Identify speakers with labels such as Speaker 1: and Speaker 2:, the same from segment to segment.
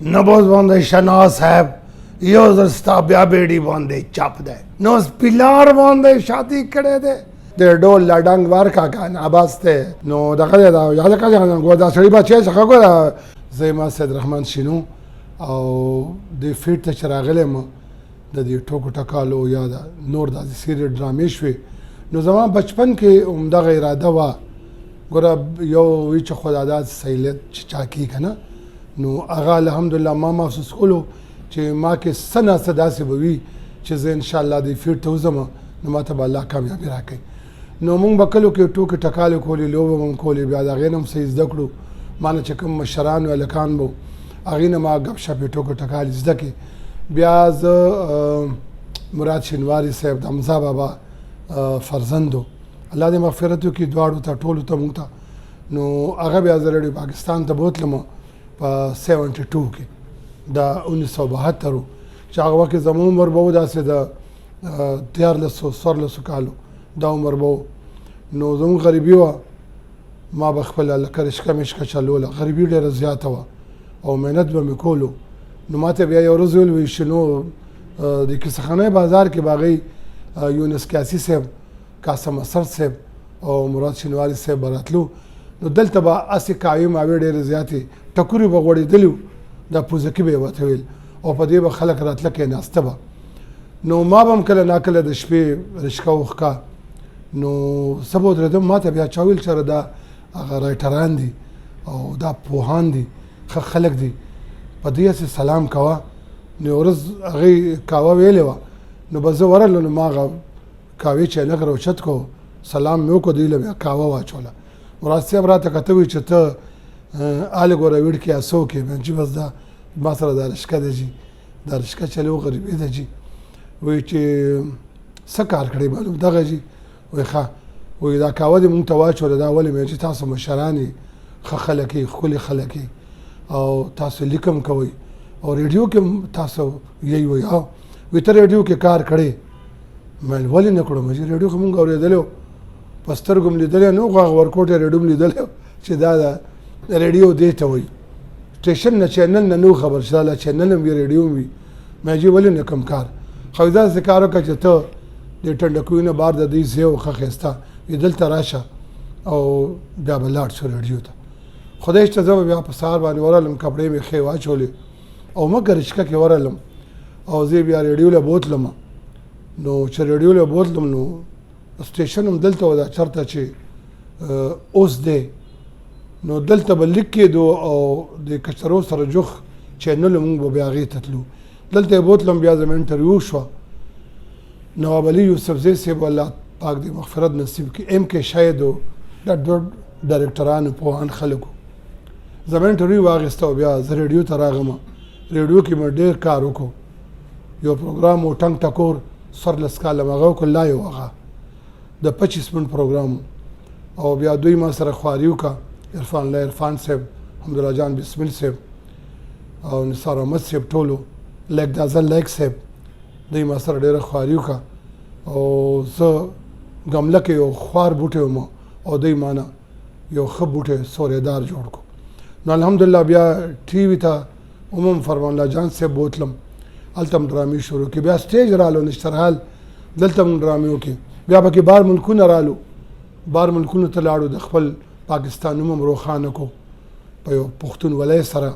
Speaker 1: نبوز باندې شنا صاحب یو ځل ستا بیا بیډي باندې چاپ دی نو سپیلار باندې شادي کړې ده د ډول لډنګ ورکا کان عباس ته نو دغه دا یاد کړه غو دا سړي بچي څخه ګوره زما سید رحمان شینو او د فیټ ته چراغلم د دې ټوکو ټکالو یا نور د سیریل ډرامې شوي نو زما بچپن کې عمدغه اراده وا ګوره یو وی چې خداداد سیلت چاکی کنه نو هغه الحمدلله ما محسوس کولو چې ما کې سنه صداسه بوي چې زه ان شاء الله د فیټ ته وزم نو ماته به الله کامیابی راکړي نو مونږ به کلو کې ټوکې ټکالې کولې لوبه مونږ کولې بیا د هغې نه هم څه زده کړو ما نه چې کوم مشران و هلکان به هغې نه ما ګپ شپې ټوکې ټکالې زده کړې بیا زه مراد شینواري صاحب د حمزه بابا فرزندو الله دې مغفرت وکړي دواړو ته ټولو ته مونږ ته نو هغه بیا زه ریډیو پاکستان ته بوتلم په 72 کې د 1972 چې هغه وخت زموږ عمر به و داسې د 13 کالو دا عمر به نو زموږ غریبي وه ما به خپله لکه رشکه مشکه چلوله غریبي ډېره زیاته وه او محنت به مې کولو نو ما ته بیا یو ورځ ویل شنو د کیسهخانه بازار کې به هغوی یونس کیاسي صاحب قاسم اثر صاحب او مراد شینواري صاحب به راتلو نو دلته به هسې کاوې ماوې ډېرې زیاتې ټکورې به غوړېدلي وو دا پوزکي به یې ورته ویل او په دې به خلک راتله کېناسته به نو ما به هم کله ناکله د شپې رشکه وښکه نو څه به ودرېدم ما ته بیا چا ویل چېرې دا هغه رایټران دي او دا پوهان دي ښه خلک دي په دې هسې سلام کوه نو یو ورځ هغې کاوه ویلې وه نو به زه ورغلم نو ما هغه کاوې چې لږ راوچت کو سلام مې وکړو دوی له بیا کاوه واچوله مراد صاحب راته کته وي چې ته آل ګوره ویډ کې اسو کې چې بس دا ما سره دا رشکه دی جي دا رشکه چلو غریبي ده جي وایي چې څه کار کړی معلوم دغه جي وایي ښه وایي دا کاوه دې مونږ ته واچوله دا ولې مې چې تاسو مشران یې ښه خلک یې ښکلي خلک یې او تاسو لیکم کوئ او ریډیو کې تاسو یی وایي او وایي ته ریډیو کې کار کړی مې ولې نه کړم چې ریډیو خو مونږ اورېدلی په سترګو م لیدلی نو خو هغه ورکوټ یې ریډیو م لیدلی چې دا ریډیو دې ته وایي سټیشن نه چینل نه نو خبر چې دا چینل هم وي ریډیو هم وي مې چې ولې نه کوم کار خو داسې کار وکړه چې ته د ټنډکوي نه بار د دې ځای و ښه ښایسته وي دلته راشه او بیا به لاړ شو ریډیو ته خدای شته زه به بیا په سهار باندې ورغلم کپړې مې ښې واچولې او مګر رشکه کې ورغلم او زه بیا ریډیو له بوتلم نو چې ریډیو له بوتلم نو سټیشن هم دلته و دا چېرته چې اوس دی نو دلته به لیک کېدو او د کچرو سره جوخ چینل مونږ به بیا هغې ته تلو دلته یې بوتلم بیا زما انټرویو شوه نواب علي یوسفزی صاحب الله پاک دې مغفرت نصیب کړي ایم کې شاید و دا دوه ډایرکټرانو پوهان خلکو زما انټرویو واخېسته او بیا زه ریډیو ته راغلم ریډیو کې مې ډېر کار وکړو یو پروګرام و ټنګ ټکور 14 کاله مې هغه وکړ لا یو هغه د 25 منټ پروګرام او بیا دوی ما سره خواري وکړه عرفان الله عرفان صاحب حمدالله جان بسمل صاحب او نثار احمد صاحب ټولو لیک دازل لیک صاحب دوی ما سره ډېره خواري وکړه او زه ګمله کې یو خوار بوټی وم او دوی مانه یو ښه بوټی سوریدار جوړ کړو نو الحمدلله بیا ټي وي ته عموم فرمان الله جان صاحب بوتلم هلته هم ډرامې شروع کړې بیا سټیج رالو نشترحال دلته هم ډرامې وکړې بیا پکې بار ملکونه رالو بار ملکونو ته لاړو د خپل پاکستان نوم هم روښانه کو په یو پښتونولۍ سره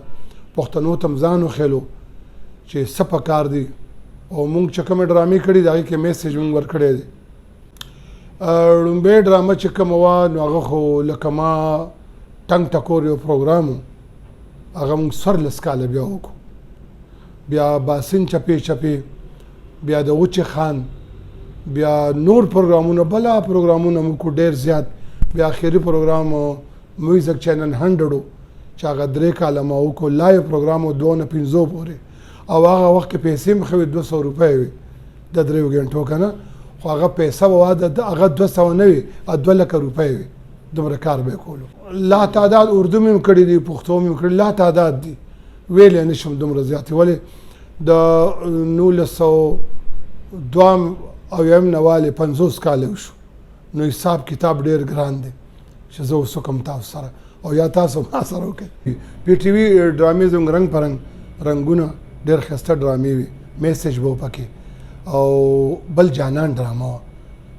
Speaker 1: پښتنو ته هم ځان وښیلو چې څه پکار دي او مونږ چې کومې ډرامې کړي د هغې کې میسیج مونږ ورکړی دی لومبۍ ډرامه چې کومه وه نو هغه خو لکه ما ټنګ ټکور یو پروګرام و هغه مونږ 14 کاله بیا وکړو بیا باسین چپې چپې بیا د وچې خان بیا نور پروګرامونه بله پروګرامونه مونږ کو ډېر زیات بیا آخري پروګرام میوزک چینل 100 چې هغه 3 کاله ما وکړو لایو پروګرام و 2 نه 5 پورې او هغه وخت کې پیسې مې ښه وي 200 روپۍ وي د 3 غنټو که نه خو هغه پیسه به هغه 200 نه وي 2 لکه روپۍ وي دومره کار به یې کولو لا تعداد اردو مې هم کړي دي پښتو مې هم کړي لا تعداد دي ویلی نه شم دومره زیاتې ولې د 1902 نه والې 50 کاله وشو نو حساب کتاب ډېر ګران دی چې زه اوس وکړم تاسو سره او یا تاسو ما سره وکړئ پی ټي وي ډرامې زموږ رنګ په رنګ رنگونه ډېر ښایسته ډرامې وي میسج به پکې او بل جانان ډرامه وه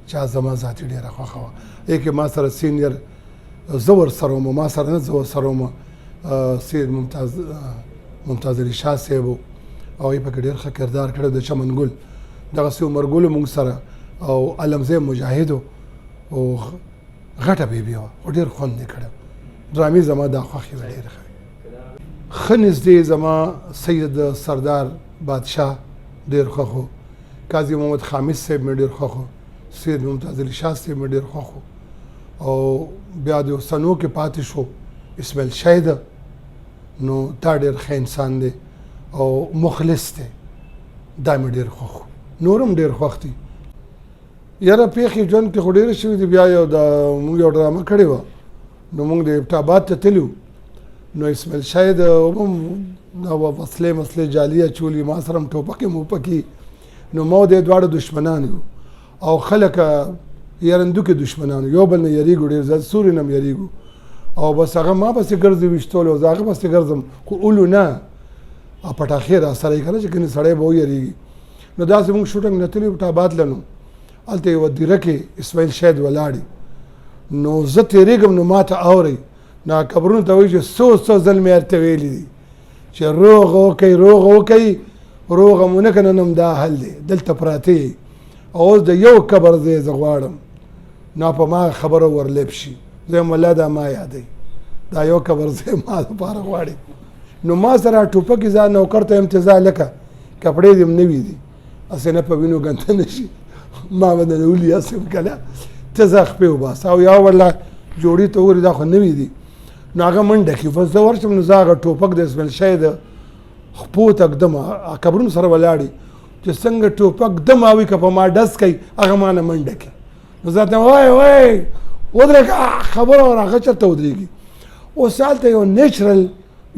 Speaker 1: چا زما ذاتي ډېره خوښه وه دې کې ما سره سینیر زه ورسره وم ما سره نه زه ورسره وم سید ممتاز علي شاه صاحب و او هغې پکې ډېر ښه کردار کړی د چمن ګل دغسې عمر ګل مونږ سره او علمزی مجاهد او غټه بیبي وه خو ډېر خوند یې کړی ډرامې زما دا خوښې وې ډېرې ښه نږدې زما سید سردار بادشاه ډېر خوښ و قاضي محمد خامس صاحب مې ډېر خوښ و سید ممتاز علي شاه صاحب مې ډېر خوښ و او بیا د اوسنو کې پاتې شو اسماعیل شاهد نو دا ډېر ښه انسان دی او مخلص دی دا مې ډېر خوښ و نور هم ډېر خوښ دي یاره پېښې ژوند کې خو ډېرې شوي دي بیا یو مونږ یو ډرامه کړې وه نو مونږ د ابټاباد ته تللي نو اسماعیل شاهد هم وسلې جالي اچولي ما سره هم ټوپکې موپکې نو ما د دواړه دشمنان یو او خلک یارندوکې دشمنان یو بل نه یریږو ډېر زیات سوري نه هم یریږو او بس هغه ما پسې ګرځي ویشتول او زه هغه پسې ګرځم خو اولو نه پټاخې را سره یې که نه چې کنې سړی به ویریږي نو داسې مونږ شوټنګ نه تللي ابټاباد لنو هلته یوه دیره کې اسماعیل شاهد ولاړې نو زه تېرېږم نو ما ته اورئ نو قبرونو ته وایي چې څو ځل مې هلته ویلي دي چې روغ وکئ روغه مو نه که نن هم دا حل دی دلته پراته او اوس د یو قبر ځای زه غواړم نو په ما خبره ورلیب شي زه یم الله دا ما یادوي دا یو قبر ځای ما دپاره غواړي نو ما سره ټوپکې ځان نوکر ته امتزاع لکه کپړې دې هم نوي دي هسې نه په وینو ګنده نه شي ما به درنه ولي هسې که نه ته ځه خپې وباسه او یا ورله جوړي ته وګورې دا خو نوي دي نو هغه منډه کړي بس زه ورشم نو زه هغه ټوپک د اسماعیل شاهد خپو ته ږدم قبرونو سره ولاړې چې څنګه ټوپک دم اوي که په ما ډز کوي هغه ما نه منډه کړي نو زه ته وای ودرېږه خبره ور هغه چېرته ودرېږي اوس هلته یو نیچرل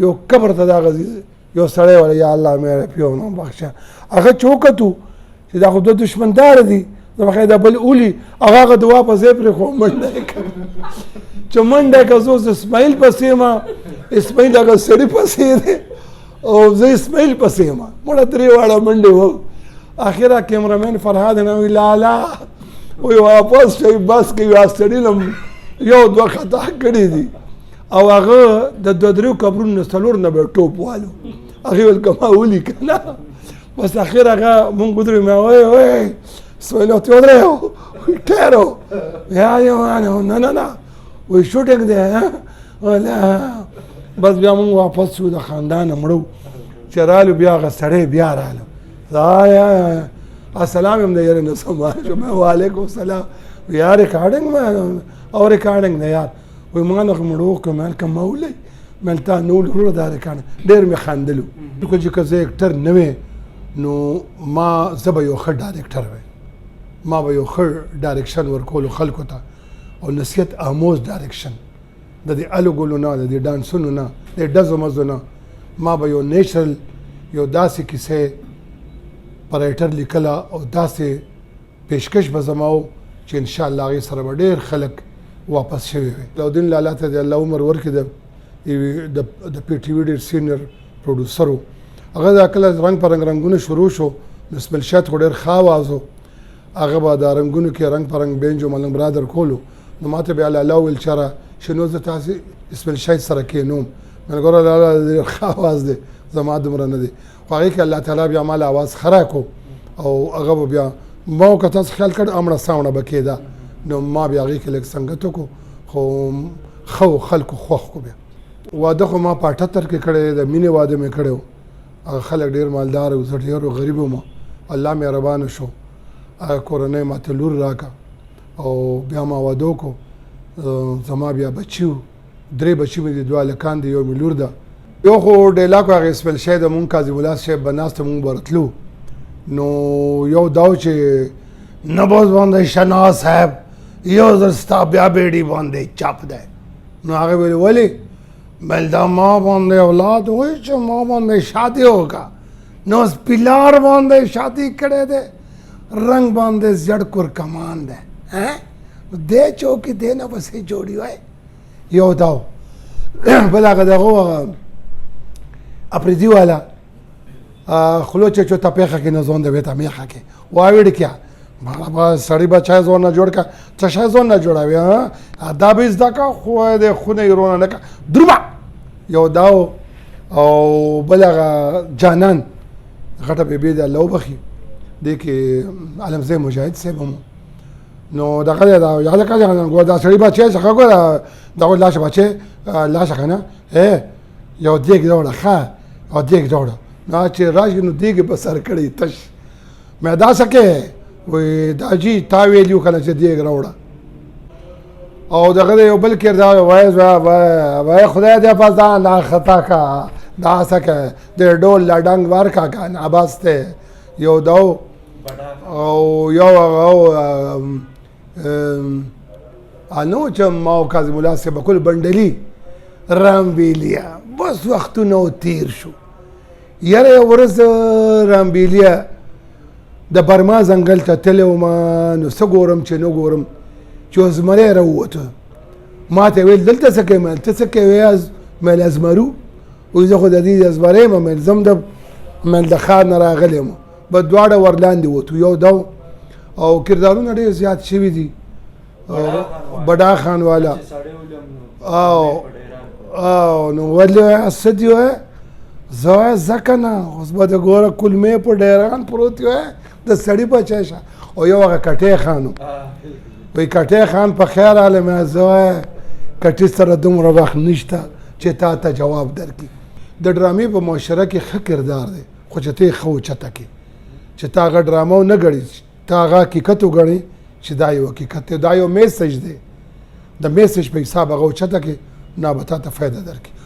Speaker 1: یو قبر ته دغه یو سړی ولا یا الله مې پیو نو بخښه هغه چې وکتو چې دا خو دوه دشمنداره دي زه به دا بل اولي هغه دوا په ځای پرې خو منډه یې کړه چې منډه یې کړه زه اوس اسماعیل پسې یم اسماعیل هغه سړي پسې دی او زه اسماعیل پسې یم مړه درې واړه منډې وه اخره کیمرامین فرهاد نه وي لالا وایي واپس شئ بس کوي سړي نه یو دوه خطا کړي دي او هغه د دوه درېو قبرونو نه څلور نه به ټوپ والو هغې ویل که ما ولي که نه بس اخر هغه مونږ ودرېږو مې وایي اسماعیل ورته ودرېږو ټیرو نه وایي شوټینګ دی بس بیا مونږ واپس شو د خاندانه مړو چې رالو بیا هغه سړی بیا رالو السلام یم د یاره نه سما شو مې وعلیکم السلام یا ریکارډینګ مې او ریکارډینګ دی یار وایي ما نه مړو که مې هلکه ما ولئ مې تا نه ولي دا ریکارډینګ ډېر مې خندلو چې که زه اکټر نه وې نو ما زه به یو ښه ډایرکټر وی ما به یو ښه ډایرکشن ورکولو خلکو ته او نصیحت آموز ډایرکشن د دې الګولو نه د دې ډانسونو نه د ډزو مزو نه ما به یو نیچرل یو داسې کیسې په رایټر لیکله او داسې پیشکش به زما و چې انشاءالله هغې سره به ډېر خلک واپس شوي وي علاؤالدین لالا ته د الله عمر ورکړي د پی ټي وي ډېر سینیر پروډوسر و هغه دا کله رنګ په رنګونه شروع شو اسماعیل شاهد خو ډېر ښه آواز و هغه به دا رنګونو کې رنګ په رنګ بینجو ملنګ برادر کولو نو ما ته بیا لالا وویل چېره شنو زه تاسې اسماعیل شاهد سره کښېنوم مې ګوره لالا ډېر ښه آواز دی زما دومره نه دی خو هغې کې الله تعالی بیا ما له آواز خرا کو او هغه به بیا ما که تاسو خیال کړ امړه ساوڼه به کېده نو ما بیا هغې کې لږ سنګت وکړو خو ښه خلکو خوښ کو بیا واده خو ما په 78 کې کړی د مینې واده مې کړی و هغه خلک ډېر مالدار و زه ډېر غریب وم الله مهربانه شو هغه کورنۍ ماته لور راکړه او بیا ما واده وکړو زما بیا بچي و 3 بچي مې دي 2 هلکان دي یو مې لور ده یو خو ډیلاګ هغه اسماعیل شاهد مونږ قاضي ملا صاحب به ناسته مونږ به راتلو نو یو دا و چې نبوز باندې شناز صاحب یو ځل ستا بیا بیډي باندې چاپ دی نو هغه ویل ولې بل دا ما باندې اولاد وای چې ما باندې شادي ہوگا نو پلار باندې شادي کړي دے رنگ باندې زړ کور کمان ده دې چوکي دې نه بسې جوړي وای یو داو بل هغه دغه اپریدي والا خلو چې چوتا پیخه کې نه ځون د ویتا میخه کې واویډ کیا ما سړی بچای ځون نه جوړ کا څه شای ځون نه جوړاوی دا به زدا کا خو د خونه يرونه نه کا دربا یو داو او بلغه جانان غټه به د الله وبخي د کې علم زي مجاهد سبم نو دغه دا یاد کا ګو دا سړی بچای څنګه ګو دا لاشه بچای لاشه کنه یو دیګ جوړه ښه او دیګ جوړه نه چې راشي نو دیګ په سر کړی تش مې دا سکه وې دا جی تا ویلیو کنه چې دیګ راوړه او دغه یو بل کردار وای خدای دې پاسه نه خطا کا دا سکه د ډول لډنګ ورکا کا نه باسته یو داو او یو انو چې ما کاظم الله سے بکل بندلی رام ویلیا بس وخت نو تیر شو یاره ورځ رام ویلیا د برما ځنګل ته تلو ما نو سګورم چې نو ګورم چې زمره راوته ما ته ویل دلته څه کوي مل ته څه کوي از مل ازمرو او زه خو د دې ازمره ما مل زم د مل د خان راغلم په دواړه ورلاندې وته یو دو او کردارونه ډېر زیات شوي دي بډا خان والا او نو ولې اسدیو زه زکنه اوس به د ګوره کلمې په ډیران پروت وای د سړی بچاشه او یو هغه کټې خانو وای کټې خان په خیر عالم زه کټې سره دومره وخت نشته چې تا ته جواب درکې د ډرامې په معاشره کې ښه کردار دی خو چې ته خو چته کې چې تا هغه ډرامه نه غړي تا هغه حقیقت وګڼي چې دا یو حقیقت دا یو میسج دی د میسج په حساب هغه چته کې نه به تا ته فایده درکې